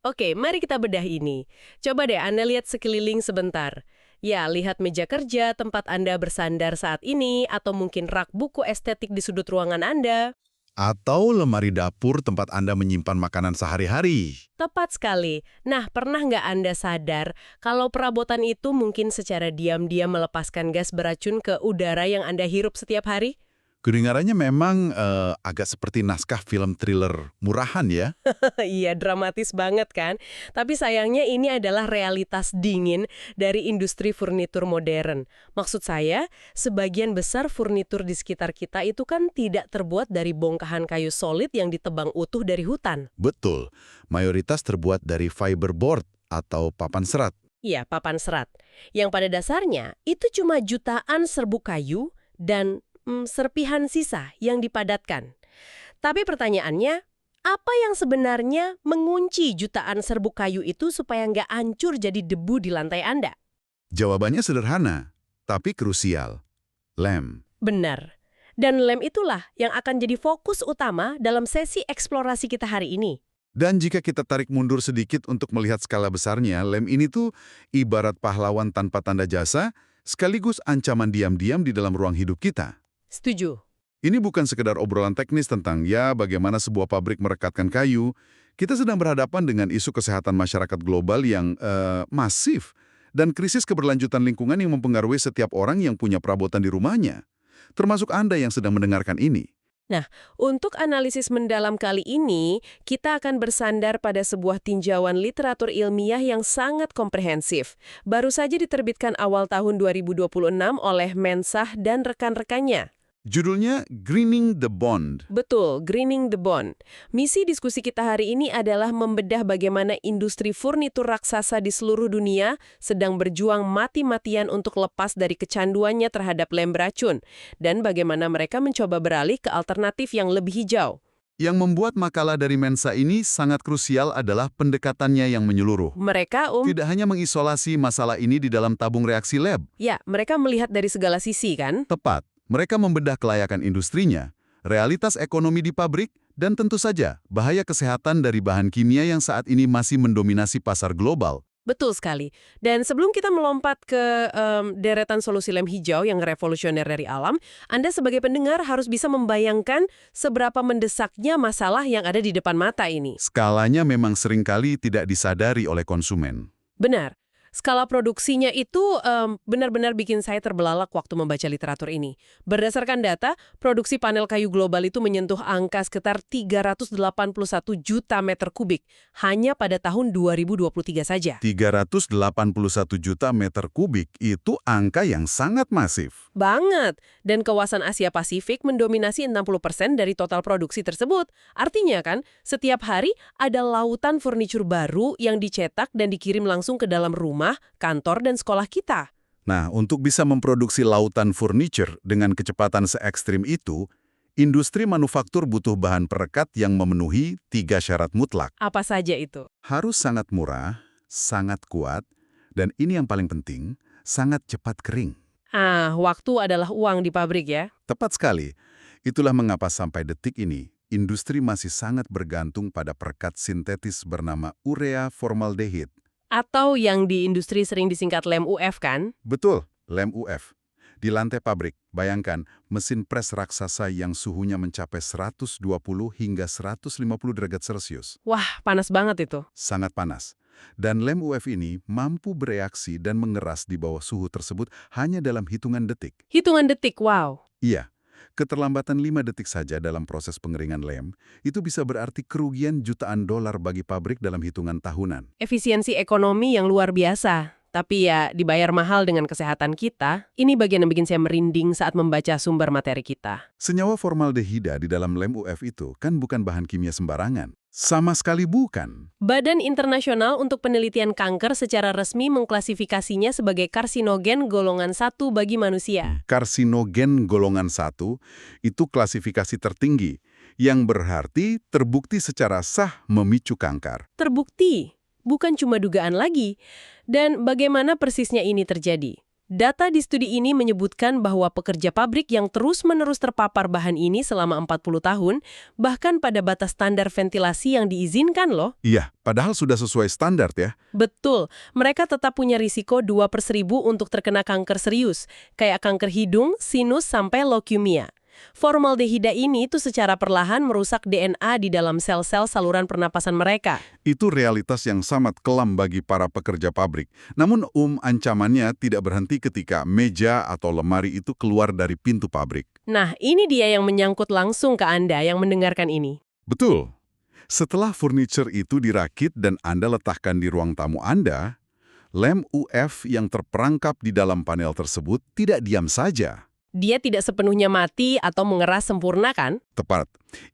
Oke, mari kita bedah ini. Coba deh Anda lihat sekeliling sebentar. Ya, lihat meja kerja tempat Anda bersandar saat ini, atau mungkin rak buku estetik di sudut ruangan Anda. Atau lemari dapur tempat Anda menyimpan makanan sehari-hari. Tepat sekali. Nah, pernah nggak Anda sadar kalau perabotan itu mungkin secara diam-diam melepaskan gas beracun ke udara yang Anda hirup setiap hari? Kedengarannya memang agak seperti naskah film thriller murahan ya. Iya, dramatis banget kan? Tapi sayangnya ini adalah realitas dingin dari industri furnitur modern. Maksud saya, sebagian besar furnitur di sekitar kita itu kan tidak terbuat dari bongkahan kayu solid yang ditebang utuh dari hutan. Betul, mayoritas terbuat dari fiberboard atau papan serat. Iya, papan serat. Yang pada dasarnya itu cuma jutaan serbuk kayu dan serpihan sisa yang dipadatkan. Tapi pertanyaannya, apa yang sebenarnya mengunci jutaan serbuk kayu itu supaya nggak hancur jadi debu di lantai Anda? Jawabannya sederhana, tapi krusial. Lem. Benar. Dan lem itulah yang akan jadi fokus utama dalam sesi eksplorasi kita hari ini. Dan jika kita tarik mundur sedikit untuk melihat skala besarnya, lem ini tuh ibarat pahlawan tanpa tanda jasa, sekaligus ancaman diam-diam di dalam ruang hidup kita. Setuju. Ini bukan sekedar obrolan teknis tentang bagaimana sebuah pabrik merekatkan kayu. Kita sedang berhadapan dengan isu kesehatan masyarakat global yang masif dan krisis keberlanjutan lingkungan yang mempengaruhi setiap orang yang punya perabotan di rumahnya. Termasuk Anda yang sedang mendengarkan ini. Nah, untuk analisis mendalam kali ini, kita akan bersandar pada sebuah tinjauan literatur ilmiah yang sangat komprehensif. Baru saja diterbitkan awal tahun 2026 oleh Mensah dan rekan-rekannya. Judulnya Greening the Bond. Betul, Greening the Bond. Misi diskusi kita hari ini adalah membedah bagaimana industri furnitur raksasa di seluruh dunia sedang berjuang mati-matian untuk lepas dari kecanduannya terhadap lem beracun, dan bagaimana mereka mencoba beralih ke alternatif yang lebih hijau. Yang membuat makalah dari Mensa ini sangat krusial adalah pendekatannya yang menyeluruh. Mereka, Tidak hanya mengisolasi masalah ini di dalam tabung reaksi lab. ya, mereka melihat dari segala sisi, kan? Tepat. Mereka membedah kelayakan industrinya, realitas ekonomi di pabrik, dan tentu saja bahaya kesehatan dari bahan kimia yang saat ini masih mendominasi pasar global. Betul sekali. Dan sebelum kita melompat ke deretan solusi lem hijau yang revolusioner dari alam, Anda sebagai pendengar harus bisa membayangkan seberapa mendesaknya masalah yang ada di depan mata ini. Skalanya memang seringkali tidak disadari oleh konsumen. Benar. Skala produksinya itu benar-benar bikin saya terbelalak waktu membaca literatur ini. Berdasarkan data, produksi panel kayu global itu menyentuh angka sekitar 381 juta meter kubik hanya pada tahun 2023 saja. 381 juta meter kubik itu angka yang sangat masif. Banget. Dan kawasan Asia Pasifik mendominasi 60% dari total produksi tersebut. Artinya kan, setiap hari ada lautan furnitur baru yang dicetak dan dikirim langsung ke dalam rumah, kantor, dan sekolah kita. Nah, untuk bisa memproduksi lautan furniture dengan kecepatan se-ekstrim itu, industri manufaktur butuh bahan perekat yang memenuhi 3 syarat mutlak. Apa saja itu? Harus sangat murah, sangat kuat, dan ini yang paling penting, sangat cepat kering. Waktu adalah uang di pabrik ya. Tepat sekali. Itulah mengapa sampai detik ini, industri masih sangat bergantung pada perekat sintetis bernama urea formaldehid. Atau yang di industri sering disingkat lem UF kan? Betul, lem UF. Di lantai pabrik, bayangkan mesin pres raksasa yang suhunya mencapai 120 hingga 150 derajat Celcius. Wah, panas banget itu. Sangat panas. Dan lem UF ini mampu bereaksi dan mengeras di bawah suhu tersebut hanya dalam hitungan detik. Hitungan detik, wow. Iya, keterlambatan 5 detik saja dalam proses pengeringan lem, itu bisa berarti kerugian jutaan dolar bagi pabrik dalam hitungan tahunan. Efisiensi ekonomi yang luar biasa. Tapi ya, dibayar mahal dengan kesehatan kita. Ini bagian yang bikin saya merinding saat membaca sumber materi kita. Senyawa formaldehida di dalam lem UF itu kan bukan bahan kimia sembarangan. Sama sekali bukan. Badan Internasional untuk Penelitian Kanker secara resmi mengklasifikasinya sebagai karsinogen golongan 1 bagi manusia. Karsinogen golongan 1 itu klasifikasi tertinggi, yang berarti terbukti secara sah memicu kanker. Terbukti, bukan cuma dugaan lagi. Dan bagaimana persisnya ini terjadi? Data di studi ini menyebutkan bahwa pekerja pabrik yang terus-menerus terpapar bahan ini selama 40 tahun, bahkan pada batas standar ventilasi yang diizinkan loh. Iya, padahal sudah sesuai standar ya. Betul, mereka tetap punya risiko 2/1000 untuk terkena kanker serius, kayak kanker hidung, sinus, sampai leukemia. Formaldehida ini tuh secara perlahan merusak DNA di dalam sel-sel saluran pernapasan mereka. Itu realitas yang sangat kelam bagi para pekerja pabrik. Namun ancamannya tidak berhenti ketika meja atau lemari itu keluar dari pintu pabrik. Nah, ini dia yang menyangkut langsung ke Anda yang mendengarkan ini. Betul. Setelah furniture itu dirakit dan Anda letakkan di ruang tamu Anda, lem UV yang terperangkap di dalam panel tersebut tidak diam saja. Dia tidak sepenuhnya mati atau mengeras sempurna kan? Tepat.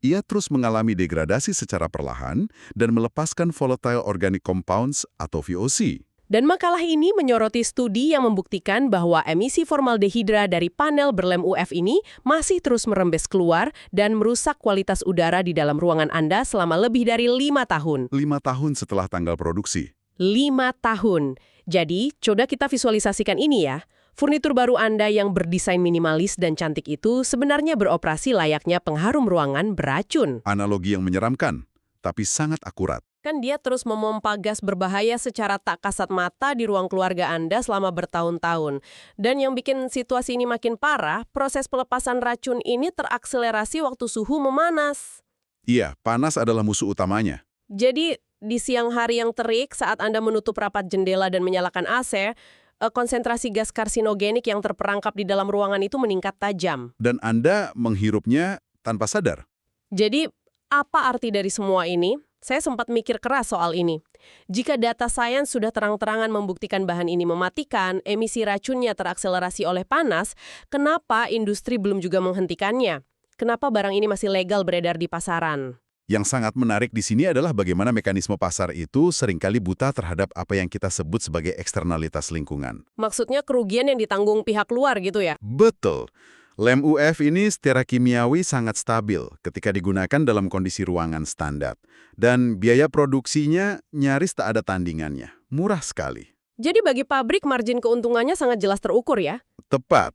Ia terus mengalami degradasi secara perlahan dan melepaskan volatile organic compounds atau VOC. Dan makalah ini menyoroti studi yang membuktikan bahwa emisi formaldehida dari panel berlem UV ini masih terus merembes keluar dan merusak kualitas udara di dalam ruangan Anda selama lebih dari 5 tahun. 5 tahun setelah tanggal produksi. 5 tahun. Jadi, coba kita visualisasikan ini ya. Furnitur baru Anda yang berdesain minimalis dan cantik itu sebenarnya beroperasi layaknya pengharum ruangan beracun. Analogi yang menyeramkan, tapi sangat akurat. Kan dia terus memompa gas berbahaya secara tak kasat mata di ruang keluarga Anda selama bertahun-tahun. Dan yang bikin situasi ini makin parah, proses pelepasan racun ini terakselerasi waktu suhu memanas. Iya, panas adalah musuh utamanya. Jadi, di siang hari yang terik saat Anda menutup rapat jendela dan menyalakan AC, konsentrasi gas karsinogenik yang terperangkap di dalam ruangan itu meningkat tajam. Dan Anda menghirupnya tanpa sadar. Jadi, apa arti dari semua ini? Saya sempat mikir keras soal ini. Jika data sains sudah terang-terangan membuktikan bahan ini mematikan, emisi racunnya terakselerasi oleh panas, kenapa industri belum juga menghentikannya? Kenapa barang ini masih legal beredar di pasaran? Yang sangat menarik di sini adalah bagaimana mekanisme pasar itu seringkali buta terhadap apa yang kita sebut sebagai eksternalitas lingkungan. Maksudnya kerugian yang ditanggung pihak luar gitu ya? Betul. Lem UV ini secara kimiawi sangat stabil ketika digunakan dalam kondisi ruangan standar. Dan biaya produksinya nyaris tak ada tandingannya. Murah sekali. Jadi bagi pabrik margin keuntungannya sangat jelas terukur ya? Tepat.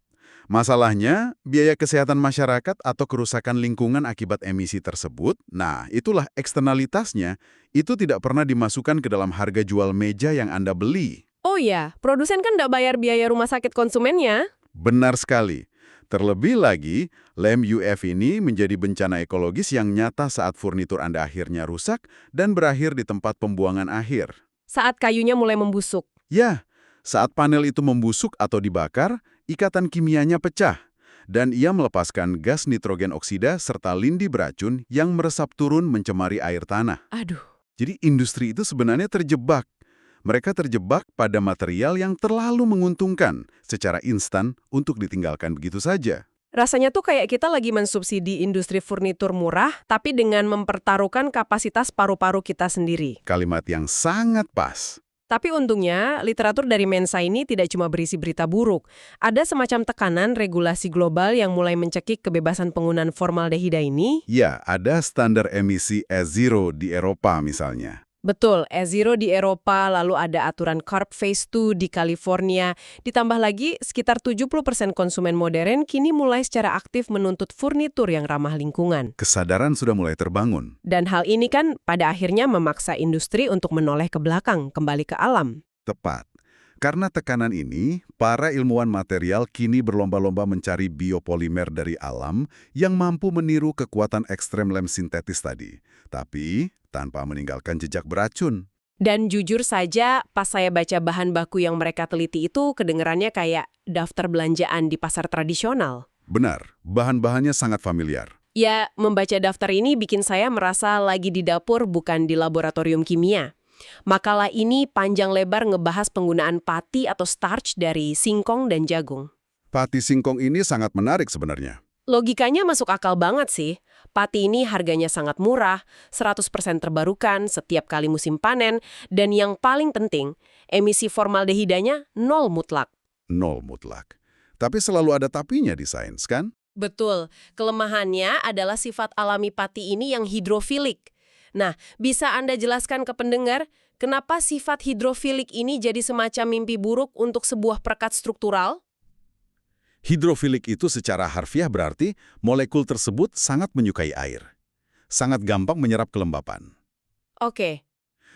Masalahnya, biaya kesehatan masyarakat atau kerusakan lingkungan akibat emisi tersebut, nah itulah eksternalitasnya, itu tidak pernah dimasukkan ke dalam harga jual meja yang Anda beli. Oh iya, produsen kan nggak bayar biaya rumah sakit konsumennya. Benar sekali. Terlebih lagi, lem UV ini menjadi bencana ekologis yang nyata saat furnitur Anda akhirnya rusak dan berakhir di tempat pembuangan akhir. Saat kayunya mulai membusuk. Ya, saat panel itu membusuk atau dibakar, ikatan kimianya pecah, dan ia melepaskan gas nitrogen oksida serta lindi beracun yang meresap turun mencemari air tanah. Aduh. Jadi industri itu sebenarnya terjebak. Mereka terjebak pada material yang terlalu menguntungkan secara instan untuk ditinggalkan begitu saja. Rasanya tuh kayak kita lagi mensubsidi industri furnitur murah, tapi dengan mempertaruhkan kapasitas paru-paru kita sendiri. Kalimat yang sangat pas. Tapi untungnya, literatur dari Mensa ini tidak cuma berisi berita buruk. Ada semacam tekanan regulasi global yang mulai mencekik kebebasan penggunaan formaldehida ini. Ya, ada standar emisi E0 di Eropa misalnya. Betul, E0 di Eropa, lalu ada aturan CARB Phase 2 di California. Ditambah lagi, sekitar 70% konsumen modern kini mulai secara aktif menuntut furnitur yang ramah lingkungan. Kesadaran sudah mulai terbangun. Dan hal ini kan pada akhirnya memaksa industri untuk menoleh ke belakang, kembali ke alam. Tepat. Karena tekanan ini, para ilmuwan material kini berlomba-lomba mencari biopolimer dari alam yang mampu meniru kekuatan ekstrem lem sintetis tadi. Tapi tanpa meninggalkan jejak beracun. Dan jujur saja, pas saya baca bahan baku yang mereka teliti itu, kedengerannya kayak daftar belanjaan di pasar tradisional. Benar, bahan-bahannya sangat familiar. Ya, membaca daftar ini bikin saya merasa lagi di dapur bukan di laboratorium kimia. Makalah ini panjang lebar ngebahas penggunaan pati atau starch dari singkong dan jagung. Pati singkong ini sangat menarik sebenarnya. Logikanya masuk akal banget sih. Pati ini harganya sangat murah, 100% terbarukan setiap kali musim panen, dan yang paling penting, emisi formaldehidanya nol mutlak. Nol mutlak. Tapi selalu ada tapinya di sains, kan? Betul, kelemahannya adalah sifat alami pati ini yang hidrofilik. Nah, bisa Anda jelaskan ke pendengar, Kenapa sifat hidrofilik ini jadi semacam mimpi buruk untuk sebuah perekat struktural? Hidrofilik itu secara harfiah berarti molekul tersebut sangat menyukai air. Sangat gampang menyerap kelembapan. Oke,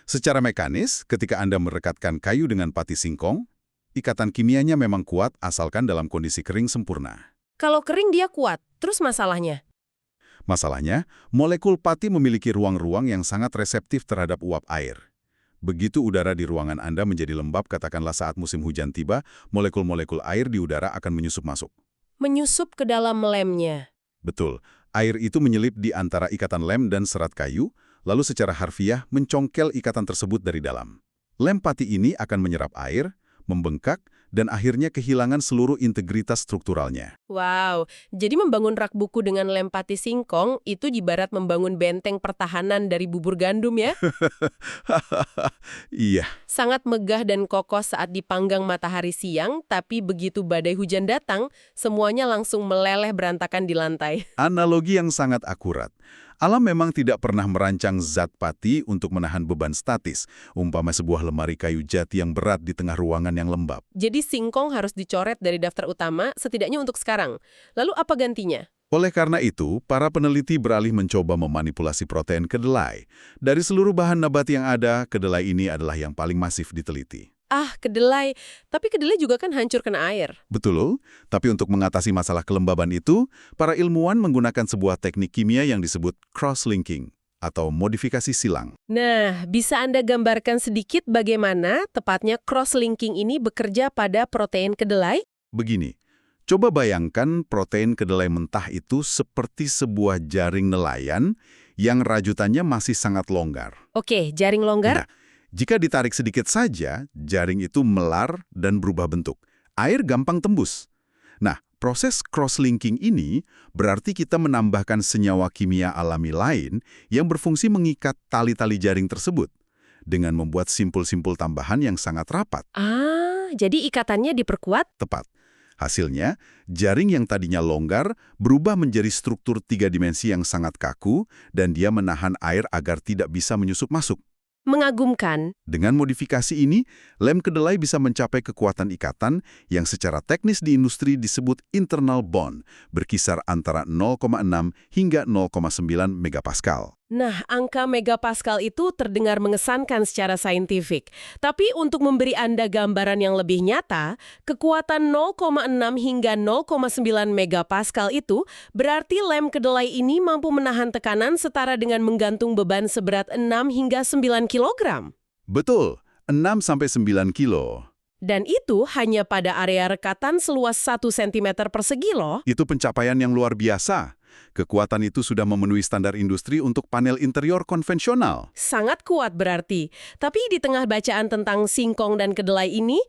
Secara mekanis, ketika Anda merekatkan kayu dengan pati singkong, ikatan kimianya memang kuat asalkan dalam kondisi kering sempurna. kalau kering dia kuat, terus masalahnya? Masalahnya, molekul pati memiliki ruang-ruang yang sangat reseptif terhadap uap air. Begitu udara di ruangan Anda menjadi lembab, katakanlah saat musim hujan tiba, molekul-molekul air di udara akan menyusup masuk. Menyusup ke dalam lemnya. Betul, air itu menyelip di antara ikatan lem dan serat kayu, lalu secara harfiah mencongkel ikatan tersebut dari dalam. Lem pati ini akan menyerap air, membengkak, dan akhirnya kehilangan seluruh integritas strukturalnya. Wow, jadi membangun rak buku dengan lem pati singkong itu ibarat membangun benteng pertahanan dari bubur gandum ya? Iya, Sangat megah dan kokoh saat dipanggang matahari siang, tapi begitu badai hujan datang, semuanya langsung meleleh berantakan di lantai. analogi yang sangat akurat. Alam memang tidak pernah merancang zat pati untuk menahan beban statis, umpama sebuah lemari kayu jati yang berat di tengah ruangan yang lembab. Jadi singkong harus dicoret dari daftar utama, setidaknya untuk sekarang. Lalu apa gantinya? Oleh karena itu, para peneliti beralih mencoba memanipulasi protein kedelai. Dari seluruh bahan nabati yang ada, kedelai ini adalah yang paling masif diteliti. Ah, kedelai. Tapi kedelai juga kan hancur kena air. Betul, tapi untuk mengatasi masalah kelembaban itu, para ilmuwan menggunakan sebuah teknik kimia yang disebut cross-linking atau modifikasi silang. Nah, bisa Anda gambarkan sedikit bagaimana tepatnya cross-linking ini bekerja pada protein kedelai? Begini, coba bayangkan protein kedelai mentah itu seperti sebuah jaring nelayan yang rajutannya masih sangat longgar. Oke, jaring longgar? Nah, jika ditarik sedikit saja, jaring itu melar dan berubah bentuk. Air gampang tembus. Nah, proses cross-linking ini berarti kita menambahkan senyawa kimia alami lain yang berfungsi mengikat tali-tali jaring tersebut dengan membuat simpul-simpul tambahan yang sangat rapat. Ah, jadi ikatannya diperkuat? Tepat. Hasilnya, jaring yang tadinya longgar berubah menjadi struktur 3 dimensi yang sangat kaku dan dia menahan air agar tidak bisa menyusup masuk. Mengagumkan. Dengan modifikasi ini, lem kedelai bisa mencapai kekuatan ikatan yang secara teknis di industri disebut internal bond, berkisar antara 0,6 hingga 0,9 megapascal. Nah, angka megapascal itu terdengar mengesankan secara saintifik. Tapi untuk memberi Anda gambaran yang lebih nyata, kekuatan 0,6 hingga 0,9 megapascal itu berarti lem kedelai ini mampu menahan tekanan setara dengan menggantung beban seberat 6 hingga 9 kilogram. Betul, 6-9 kilo. Dan itu hanya pada area rekatan seluas 1 cm persegi loh. Itu pencapaian yang luar biasa. Kekuatan itu sudah memenuhi standar industri untuk panel interior konvensional. Sangat kuat berarti. Tapi di tengah bacaan tentang singkong dan kedelai ini,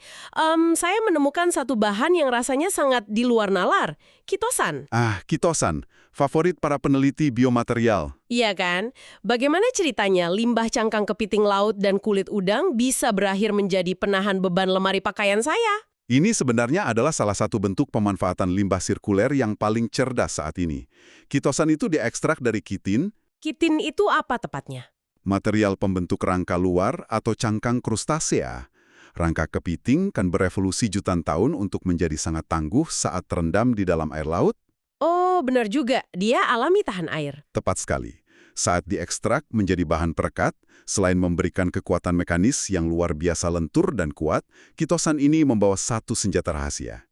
saya menemukan satu bahan yang rasanya sangat di luar nalar, kitosan. Kitosan, favorit para peneliti biomaterial. Iya kan? Bagaimana ceritanya limbah cangkang kepiting laut dan kulit udang bisa berakhir menjadi penahan beban lemari pakaian saya? Ini sebenarnya adalah salah satu bentuk pemanfaatan limbah sirkuler yang paling cerdas saat ini. Kitosan itu diekstrak dari kitin, Kitin itu apa tepatnya? material pembentuk rangka luar atau cangkang krustasea. Rangka kepiting kan berevolusi jutaan tahun untuk menjadi sangat tangguh saat terendam di dalam air laut. Oh, benar juga. Dia alami tahan air. Tepat sekali. Saat diekstrak menjadi bahan perekat, selain memberikan kekuatan mekanis yang luar biasa lentur dan kuat, kitosan ini membawa satu senjata rahasia.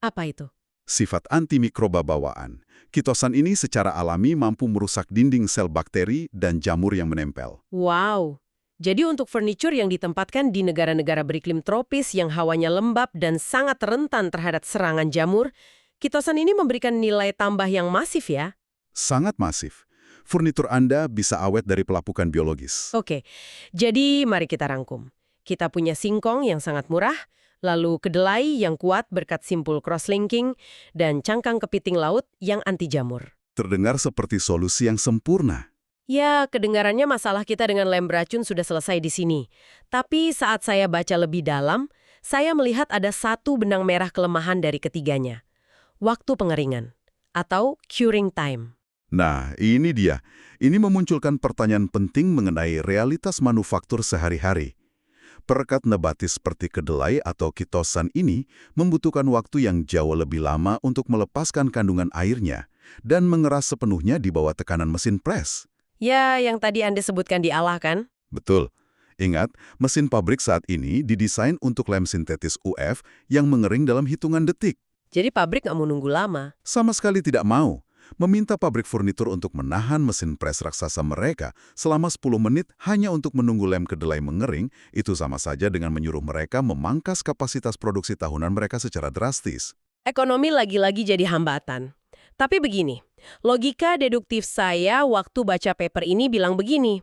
Apa itu? Sifat antimikroba bawaan. Kitosan ini secara alami mampu merusak dinding sel bakteri dan jamur yang menempel. Wow. Jadi untuk furniture yang ditempatkan di negara-negara beriklim tropis yang hawanya lembab dan sangat rentan terhadap serangan jamur, kitosan ini memberikan nilai tambah yang masif ya? Sangat masif. Furnitur Anda bisa awet dari pelapukan biologis. Oke, jadi mari kita rangkum. Kita punya singkong yang sangat murah, lalu kedelai yang kuat berkat simpul cross-linking, dan cangkang kepiting laut yang anti jamur. Terdengar seperti solusi yang sempurna. Ya, kedengarannya masalah kita dengan lem beracun sudah selesai di sini. Tapi saat saya baca lebih dalam, saya melihat ada satu benang merah kelemahan dari ketiganya. Waktu pengeringan, atau curing time. Nah, ini dia. Ini memunculkan pertanyaan penting mengenai realitas manufaktur sehari-hari. Perekat nabati seperti kedelai atau kitosan ini membutuhkan waktu yang jauh lebih lama untuk melepaskan kandungan airnya dan mengeras sepenuhnya di bawah tekanan mesin pres. Ya, yang tadi Anda sebutkan di Allah kan? Betul. Ingat, mesin pabrik saat ini didesain untuk lem sintetis UF yang mengering dalam hitungan detik. Jadi pabrik nggak mau nunggu lama. Sama sekali tidak mau. Meminta pabrik furnitur untuk menahan mesin pres raksasa mereka selama 10 menit hanya untuk menunggu lem kedelai mengering, itu sama saja dengan menyuruh mereka memangkas kapasitas produksi tahunan mereka secara drastis. Ekonomi lagi-lagi jadi hambatan. Tapi begini, logika deduktif saya waktu baca paper ini bilang begini.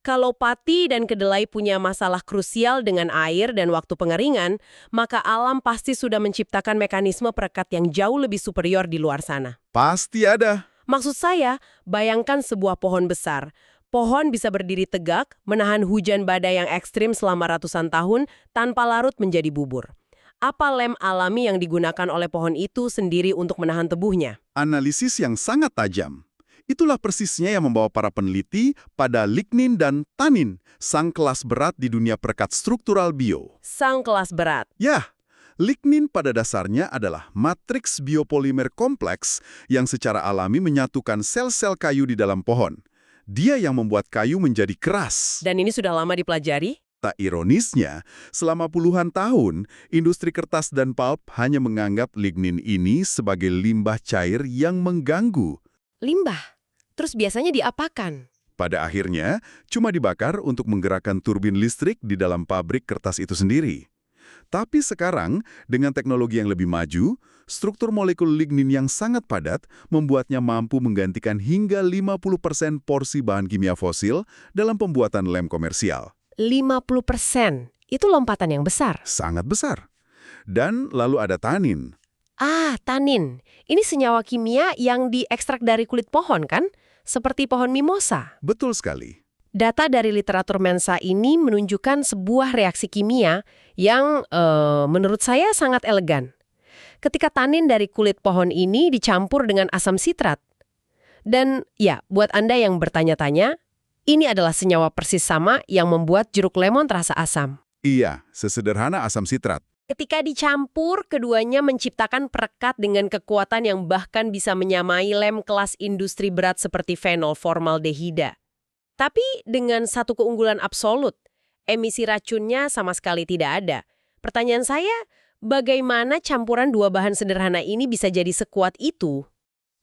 Kalau pati dan kedelai punya masalah krusial dengan air dan waktu pengeringan, maka alam pasti sudah menciptakan mekanisme perekat yang jauh lebih superior di luar sana. Pasti ada. Maksud saya, bayangkan sebuah pohon besar. Pohon bisa berdiri tegak, menahan hujan badai yang ekstrim selama ratusan tahun tanpa larut menjadi bubur. Apa lem alami yang digunakan oleh pohon itu sendiri untuk menahan tebuhnya? Analisis yang sangat tajam. Itulah persisnya yang membawa para peneliti pada lignin dan tanin, sang kelas berat di dunia perekat struktural bio. Sang kelas berat. Ya, lignin pada dasarnya adalah matriks biopolimer kompleks yang secara alami menyatukan sel-sel kayu di dalam pohon. Dia yang membuat kayu menjadi keras. Dan ini sudah lama dipelajari? Tak ironisnya, selama puluhan tahun, industri kertas dan pulp hanya menganggap lignin ini sebagai limbah cair yang mengganggu. Limbah. Terus biasanya diapakan? Pada akhirnya, cuma dibakar untuk menggerakkan turbin listrik di dalam pabrik kertas itu sendiri. Tapi sekarang, dengan teknologi yang lebih maju, struktur molekul lignin yang sangat padat membuatnya mampu menggantikan hingga 50% porsi bahan kimia fosil dalam pembuatan lem komersial. 50%. Itu lompatan yang besar. Sangat besar. Dan lalu ada tanin. Ah, tanin. Ini senyawa kimia yang diekstrak dari kulit pohon kan? Seperti pohon mimosa. Betul sekali. Data dari literatur Mensa ini menunjukkan sebuah reaksi kimia yang menurut saya sangat elegan. Ketika tanin dari kulit pohon ini dicampur dengan asam sitrat. Dan ya, buat Anda yang bertanya-tanya, ini adalah senyawa persis sama yang membuat jeruk lemon terasa asam. Iya, sesederhana asam sitrat. Ketika dicampur, keduanya menciptakan perekat dengan kekuatan yang bahkan bisa menyamai lem kelas industri berat seperti fenol formaldehida. Tapi dengan satu keunggulan absolut, emisi racunnya sama sekali tidak ada. Pertanyaan saya, bagaimana campuran dua bahan sederhana ini bisa jadi sekuat itu?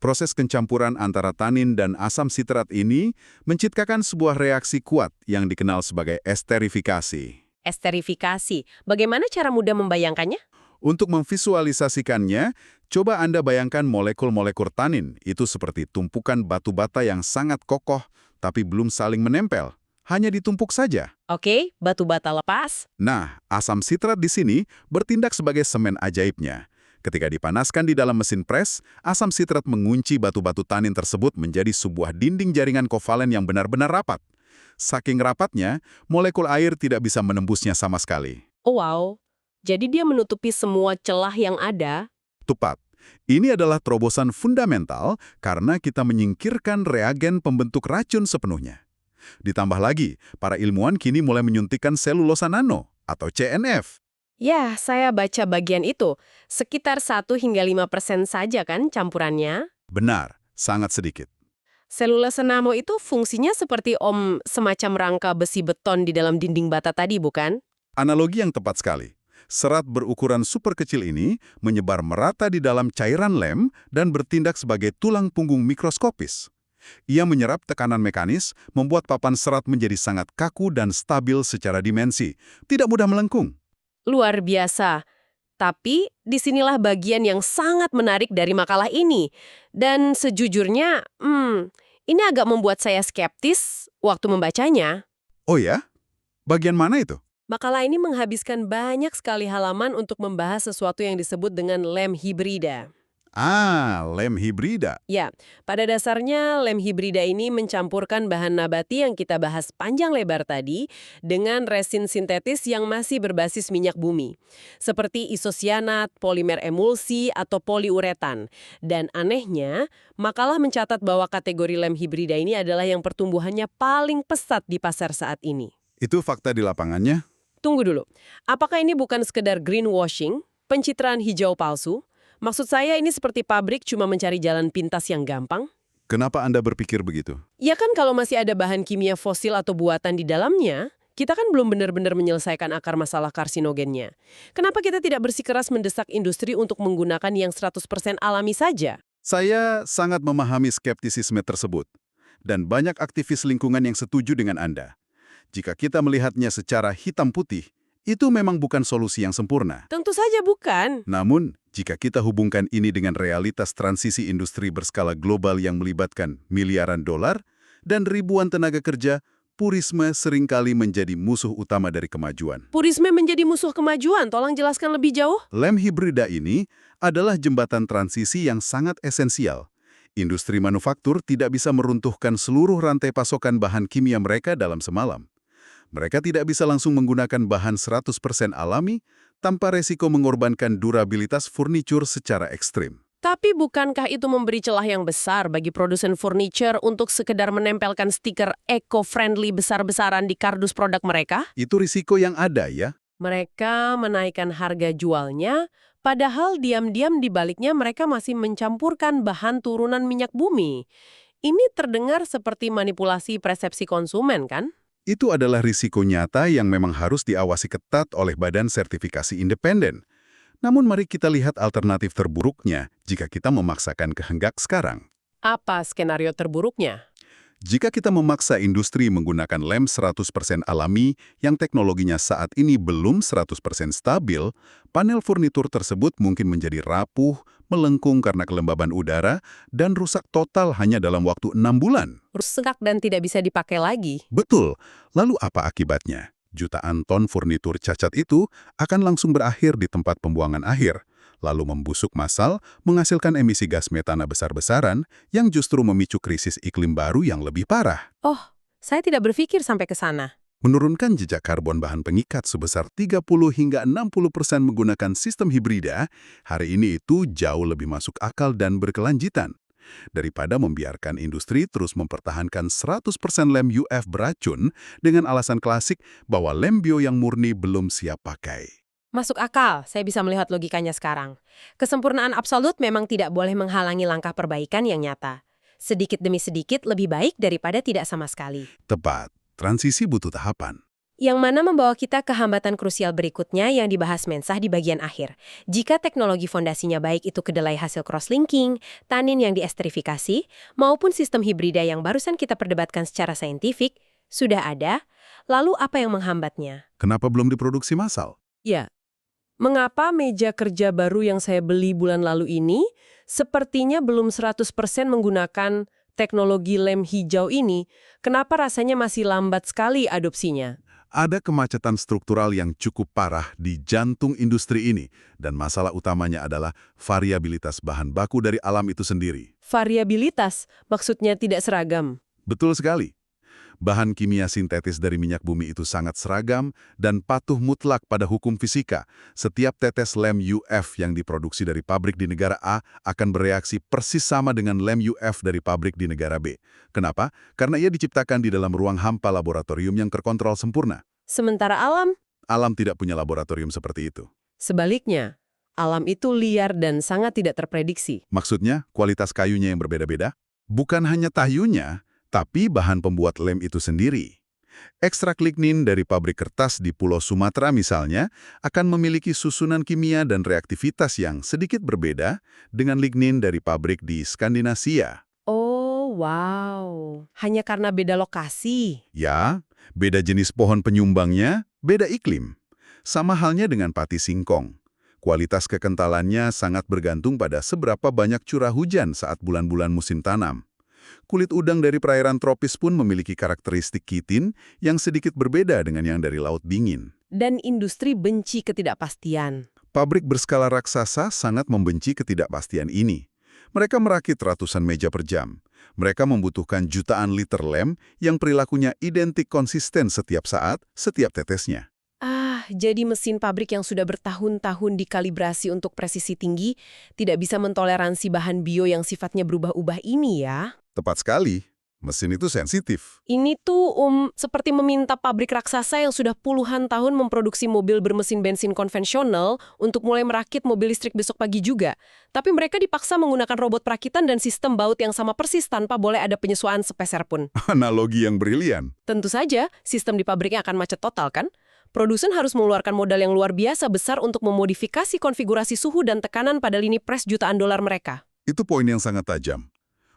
Proses pencampuran antara tanin dan asam sitrat ini menciptakan sebuah reaksi kuat yang dikenal sebagai esterifikasi. Esterifikasi, bagaimana cara mudah membayangkannya? Untuk memvisualisasikannya, coba Anda bayangkan molekul-molekul tanin itu seperti tumpukan batu bata yang sangat kokoh tapi belum saling menempel, hanya ditumpuk saja. Oke, batu bata lepas. Nah, asam sitrat di sini bertindak sebagai semen ajaibnya. Ketika dipanaskan di dalam mesin pres, asam sitrat mengunci batu-batu tanin tersebut menjadi sebuah dinding jaringan kovalen yang benar-benar rapat. Saking rapatnya, molekul air tidak bisa menembusnya sama sekali. Oh wow, jadi dia menutupi semua celah yang ada. Tepat. Ini adalah terobosan fundamental karena kita menyingkirkan reagen pembentuk racun sepenuhnya. Ditambah lagi, para ilmuwan kini mulai menyuntikkan selulosa nano atau CNF. Ya, saya baca bagian itu. Sekitar 1-5% saja kan campurannya? Benar, sangat sedikit. Selulosa nano itu fungsinya seperti semacam rangka besi beton di dalam dinding bata tadi, bukan? Analogi yang tepat sekali. Serat berukuran super kecil ini menyebar merata di dalam cairan lem dan bertindak sebagai tulang punggung mikroskopis. Ia menyerap tekanan mekanis, membuat papan serat menjadi sangat kaku dan stabil secara dimensi, tidak mudah melengkung. Luar biasa. Tapi disinilah bagian yang sangat menarik dari makalah ini. Dan sejujurnya, ini agak membuat saya skeptis waktu membacanya. Oh ya? Bagian mana itu? Makalah ini menghabiskan banyak sekali halaman untuk membahas sesuatu yang disebut dengan lem hibrida. Lem hibrida. Ya, pada dasarnya lem hibrida ini mencampurkan bahan nabati yang kita bahas panjang lebar tadi dengan resin sintetis yang masih berbasis minyak bumi, seperti isosianat, polimer emulsi, atau poliuretan. Dan anehnya, makalah mencatat bahwa kategori lem hibrida ini adalah yang pertumbuhannya paling pesat di pasar saat ini. Itu fakta di lapangannya? Tunggu dulu, apakah ini bukan sekedar greenwashing, pencitraan hijau palsu? Maksud saya ini seperti pabrik cuma mencari jalan pintas yang gampang? Kenapa Anda berpikir begitu? Ya kan kalau masih ada bahan kimia fosil atau buatan di dalamnya, kita kan belum benar-benar menyelesaikan akar masalah karsinogennya. Kenapa kita tidak bersikeras mendesak industri untuk menggunakan yang 100% alami saja? Saya sangat memahami skeptisisme tersebut. Dan banyak aktivis lingkungan yang setuju dengan Anda. Jika kita melihatnya secara hitam putih, itu memang bukan solusi yang sempurna. Tentu saja bukan. Namun, jika kita hubungkan ini dengan realitas transisi industri berskala global yang melibatkan miliaran dolar dan ribuan tenaga kerja, purisme seringkali menjadi musuh utama dari kemajuan. Purisme menjadi musuh kemajuan, tolong jelaskan lebih jauh. Lem hibrida ini adalah jembatan transisi yang sangat esensial. Industri manufaktur tidak bisa meruntuhkan seluruh rantai pasokan bahan kimia mereka dalam semalam. Mereka tidak bisa langsung menggunakan bahan 100% alami tanpa resiko mengorbankan durabilitas furniture secara ekstrim. Tapi bukankah itu memberi celah yang besar bagi produsen furniture untuk sekedar menempelkan stiker eco-friendly besar-besaran di kardus produk mereka? Itu risiko yang ada ya. Mereka menaikkan harga jualnya, padahal diam-diam di baliknya mereka masih mencampurkan bahan turunan minyak bumi. Ini terdengar seperti manipulasi persepsi konsumen, kan? Itu adalah risiko nyata yang memang harus diawasi ketat oleh badan sertifikasi independen. Namun mari kita lihat alternatif terburuknya jika kita memaksakan kehendak sekarang. Apa skenario terburuknya? Jika kita memaksa industri menggunakan lem 100% alami yang teknologinya saat ini belum 100% stabil, panel furnitur tersebut mungkin menjadi rapuh, melengkung karena kelembaban udara, dan rusak total hanya dalam waktu 6 bulan. Rusak dan tidak bisa dipakai lagi. Betul. Lalu apa akibatnya? Jutaan ton furnitur cacat itu akan langsung berakhir di tempat pembuangan akhir, lalu membusuk massal, menghasilkan emisi gas metana besar-besaran yang justru memicu krisis iklim baru yang lebih parah. Oh, saya tidak berpikir sampai ke sana. Menurunkan jejak karbon bahan pengikat sebesar 30 hingga 60% menggunakan sistem hibrida, hari ini itu jauh lebih masuk akal dan berkelanjutan. Daripada membiarkan industri terus mempertahankan 100% lem UF beracun dengan alasan klasik bahwa lem bio yang murni belum siap pakai. Masuk akal, saya bisa melihat logikanya sekarang. Kesempurnaan absolut memang tidak boleh menghalangi langkah perbaikan yang nyata. Sedikit demi sedikit lebih baik daripada tidak sama sekali. Tepat, transisi butuh tahapan. Yang mana membawa kita ke hambatan krusial berikutnya yang dibahas Mensah di bagian akhir. Jika teknologi fondasinya baik itu kedelai hasil cross-linking, tanin yang diesterifikasi, maupun sistem hibrida yang barusan kita perdebatkan secara saintifik, sudah ada, lalu apa yang menghambatnya? Kenapa belum diproduksi massal? Ya, mengapa meja kerja baru yang saya beli bulan lalu ini sepertinya belum 100% menggunakan teknologi lem hijau ini? Kenapa rasanya masih lambat sekali adopsinya? Ada kemacetan struktural yang cukup parah di jantung industri ini, dan masalah utamanya adalah variabilitas bahan baku dari alam itu sendiri. Variabilitas, maksudnya tidak seragam. Betul sekali. Bahan kimia sintetis dari minyak bumi itu sangat seragam dan patuh mutlak pada hukum fisika. Setiap tetes lem UF yang diproduksi dari pabrik di negara A akan bereaksi persis sama dengan lem UF dari pabrik di negara B. Kenapa? Karena ia diciptakan di dalam ruang hampa laboratorium yang terkontrol sempurna. Sementara alam? Alam tidak punya laboratorium seperti itu. Sebaliknya, alam itu liar dan sangat tidak terprediksi. Maksudnya, kualitas kayunya yang berbeda-beda? Bukan hanya tayunya, tapi bahan pembuat lem itu sendiri. Ekstrak lignin dari pabrik kertas di Pulau Sumatera misalnya akan memiliki susunan kimia dan reaktivitas yang sedikit berbeda dengan lignin dari pabrik di Skandinavia. Oh, wow. Hanya karena beda lokasi. Ya, beda jenis pohon penyumbangnya, beda iklim. Sama halnya dengan pati singkong. Kualitas kekentalannya sangat bergantung pada seberapa banyak curah hujan saat bulan-bulan musim tanam. Kulit udang dari perairan tropis pun memiliki karakteristik kitin yang sedikit berbeda dengan yang dari laut dingin. Dan industri benci ketidakpastian. Pabrik berskala raksasa sangat membenci ketidakpastian ini. Mereka merakit ratusan meja per jam. Mereka membutuhkan jutaan liter lem yang perilakunya identik konsisten setiap saat, setiap tetesnya. Jadi mesin pabrik yang sudah bertahun-tahun dikalibrasi untuk presisi tinggi tidak bisa mentoleransi bahan bio yang sifatnya berubah-ubah ini ya. Tepat sekali, mesin itu sensitif. Ini tuh seperti meminta pabrik raksasa yang sudah puluhan tahun memproduksi mobil bermesin bensin konvensional untuk mulai merakit mobil listrik besok pagi juga. Tapi mereka dipaksa menggunakan robot perakitan dan sistem baut yang sama persis tanpa boleh ada penyesuaian sepeser pun. Analogi yang brilian. Tentu saja, sistem di pabriknya akan macet total kan? Produsen harus mengeluarkan modal yang luar biasa besar untuk memodifikasi konfigurasi suhu dan tekanan pada lini pres jutaan dolar mereka. Itu poin yang sangat tajam.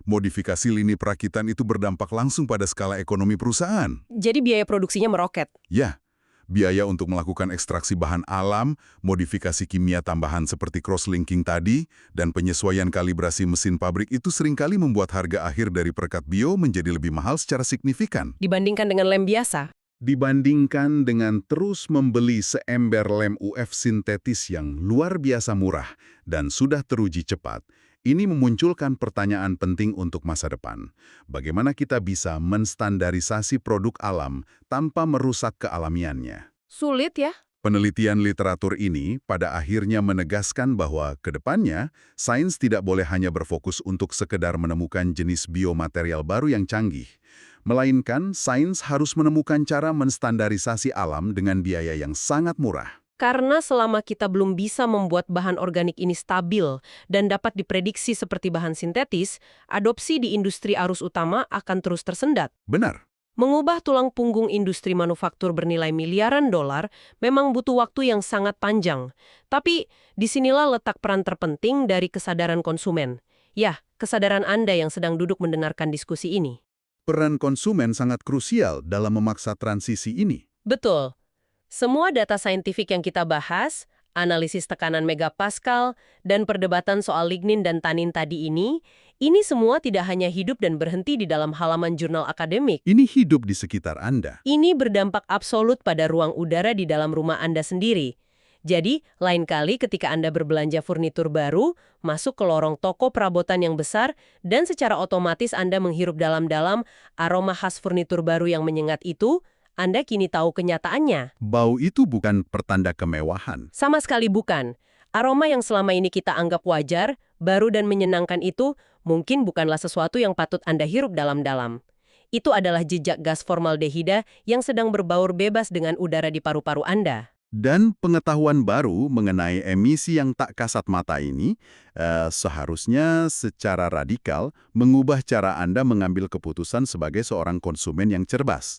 Modifikasi lini perakitan itu berdampak langsung pada skala ekonomi perusahaan. Jadi biaya produksinya meroket. Ya, biaya untuk melakukan ekstraksi bahan alam, modifikasi kimia tambahan seperti cross-linking tadi, dan penyesuaian kalibrasi mesin pabrik itu seringkali membuat harga akhir dari perekat bio menjadi lebih mahal secara signifikan. Dibandingkan dengan lem biasa. Dibandingkan dengan terus membeli seember lem UF sintetis yang luar biasa murah dan sudah teruji cepat, ini memunculkan pertanyaan penting untuk masa depan. Bagaimana kita bisa menstandarisasi produk alam tanpa merusak kealamiannya? Sulit ya? Penelitian literatur ini pada akhirnya menegaskan bahwa ke depannya, sains tidak boleh hanya berfokus untuk sekedar menemukan jenis biomaterial baru yang canggih, melainkan sains harus menemukan cara menstandarisasi alam dengan biaya yang sangat murah. Karena selama kita belum bisa membuat bahan organik ini stabil dan dapat diprediksi seperti bahan sintetis, adopsi di industri arus utama akan terus tersendat. Benar. Mengubah tulang punggung industri manufaktur bernilai miliaran dolar memang butuh waktu yang sangat panjang. Tapi disinilah letak peran terpenting dari kesadaran konsumen. Ya, kesadaran Anda yang sedang duduk mendengarkan diskusi ini. Peran konsumen sangat krusial dalam memaksa transisi ini. Betul. Semua data saintifik yang kita bahas, analisis tekanan megapascal, dan perdebatan soal lignin dan tanin tadi ini semua tidak hanya hidup dan berhenti di dalam halaman jurnal akademik. Ini hidup di sekitar Anda. Ini berdampak absolut pada ruang udara di dalam rumah Anda sendiri. Jadi, lain kali ketika Anda berbelanja furnitur baru, masuk ke lorong toko perabotan yang besar, dan secara otomatis Anda menghirup dalam-dalam aroma khas furnitur baru yang menyengat itu, Anda kini tahu kenyataannya. Bau itu bukan pertanda kemewahan. Sama sekali bukan. Aroma yang selama ini kita anggap wajar, baru dan menyenangkan itu mungkin bukanlah sesuatu yang patut Anda hirup dalam-dalam. Itu adalah jejak gas formaldehida yang sedang berbaur bebas dengan udara di paru-paru Anda. Dan pengetahuan baru mengenai emisi yang tak kasat mata ini seharusnya secara radikal mengubah cara Anda mengambil keputusan sebagai seorang konsumen yang cerdas.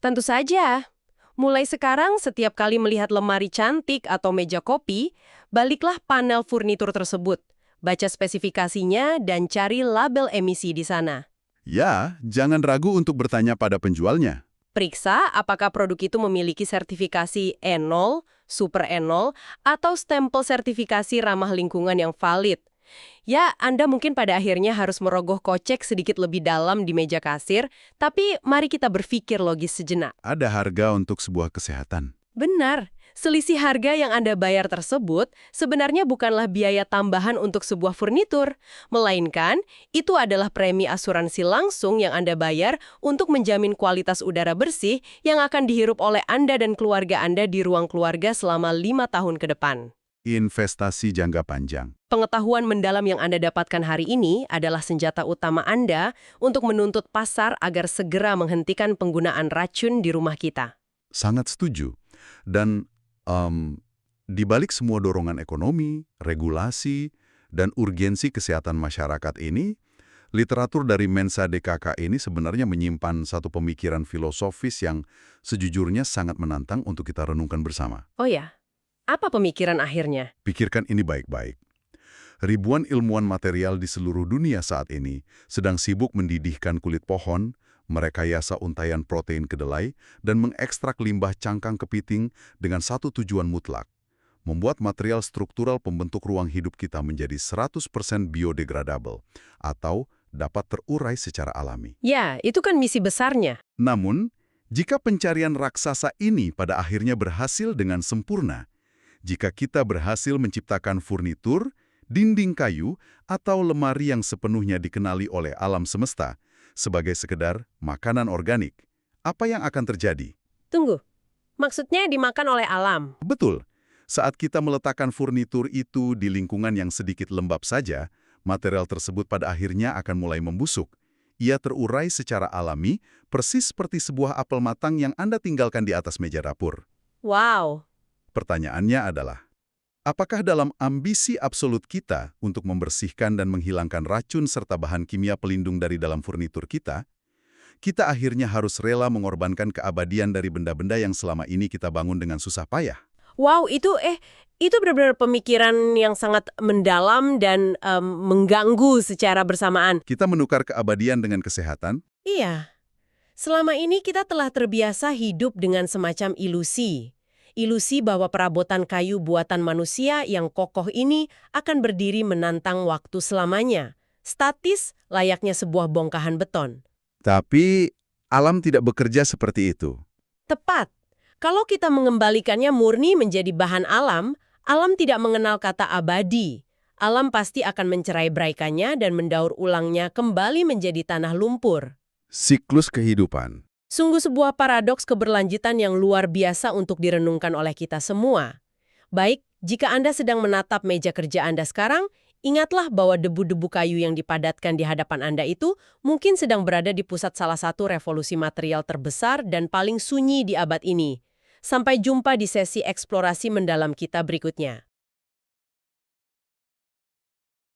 Tentu saja. Mulai sekarang, setiap kali melihat lemari cantik atau meja kopi, baliklah panel furnitur tersebut. Baca spesifikasinya dan cari label emisi di sana. Ya, jangan ragu untuk bertanya pada penjualnya. Periksa apakah produk itu memiliki sertifikasi E0, Super E0, atau stempel sertifikasi ramah lingkungan yang valid. Ya, Anda mungkin pada akhirnya harus merogoh kocek sedikit lebih dalam di meja kasir, tapi mari kita berpikir logis sejenak. Ada harga untuk sebuah kesehatan. Benar, selisih harga yang Anda bayar tersebut sebenarnya bukanlah biaya tambahan untuk sebuah furnitur, melainkan itu adalah premi asuransi langsung yang Anda bayar untuk menjamin kualitas udara bersih yang akan dihirup oleh Anda dan keluarga Anda di ruang keluarga selama 5 tahun ke depan. Investasi jangka panjang. Pengetahuan mendalam yang Anda dapatkan hari ini adalah senjata utama Anda untuk menuntut pasar agar segera menghentikan penggunaan racun di rumah kita. Sangat setuju. Dan di balik semua dorongan ekonomi, regulasi, dan urgensi kesehatan masyarakat ini, literatur dari Mensa DKK ini sebenarnya menyimpan satu pemikiran filosofis yang sejujurnya sangat menantang untuk kita renungkan bersama. Oh ya? Apa pemikiran akhirnya? Pikirkan ini baik-baik. Ribuan ilmuwan material di seluruh dunia saat ini sedang sibuk mendidihkan kulit pohon, merekayasa untaian protein kedelai, dan mengekstrak limbah cangkang kepiting dengan satu tujuan mutlak, membuat material struktural pembentuk ruang hidup kita menjadi 100% biodegradable atau dapat terurai secara alami. Ya, itu kan misi besarnya. Namun, jika pencarian raksasa ini pada akhirnya berhasil dengan sempurna, Jika kita berhasil menciptakan furnitur, dinding kayu, atau lemari yang sepenuhnya dikenali oleh alam semesta sebagai sekedar makanan organik, apa yang akan terjadi? Tunggu, maksudnya dimakan oleh alam? Betul. Saat kita meletakkan furnitur itu di lingkungan yang sedikit lembab saja, material tersebut pada akhirnya akan mulai membusuk. Ia terurai secara alami, persis seperti sebuah apel matang yang Anda tinggalkan di atas meja dapur. Wow, Pertanyaannya adalah, apakah dalam ambisi absolut kita untuk membersihkan dan menghilangkan racun serta bahan kimia pelindung dari dalam furnitur kita akhirnya harus rela mengorbankan keabadian dari benda-benda yang selama ini kita bangun dengan susah payah? wow, itu benar-benar pemikiran yang sangat mendalam dan mengganggu secara bersamaan. Kita menukar keabadian dengan kesehatan? Iya, selama ini kita telah terbiasa hidup dengan semacam ilusi. Ilusi bahwa perabotan kayu buatan manusia yang kokoh ini akan berdiri menantang waktu selamanya. Statis layaknya sebuah bongkahan beton. Tapi alam tidak bekerja seperti itu. Tepat. Kalau kita mengembalikannya murni menjadi bahan alam, alam tidak mengenal kata abadi. Alam pasti akan mencerai-beraikannya dan mendaur ulangnya kembali menjadi tanah lumpur. Siklus kehidupan. Sungguh sebuah paradoks keberlanjutan yang luar biasa untuk direnungkan oleh kita semua. Baik, jika Anda sedang menatap meja kerja Anda sekarang, ingatlah bahwa debu-debu kayu yang dipadatkan di hadapan Anda itu mungkin sedang berada di pusat salah satu revolusi material terbesar dan paling sunyi di abad ini. Sampai jumpa di sesi eksplorasi mendalam kita berikutnya.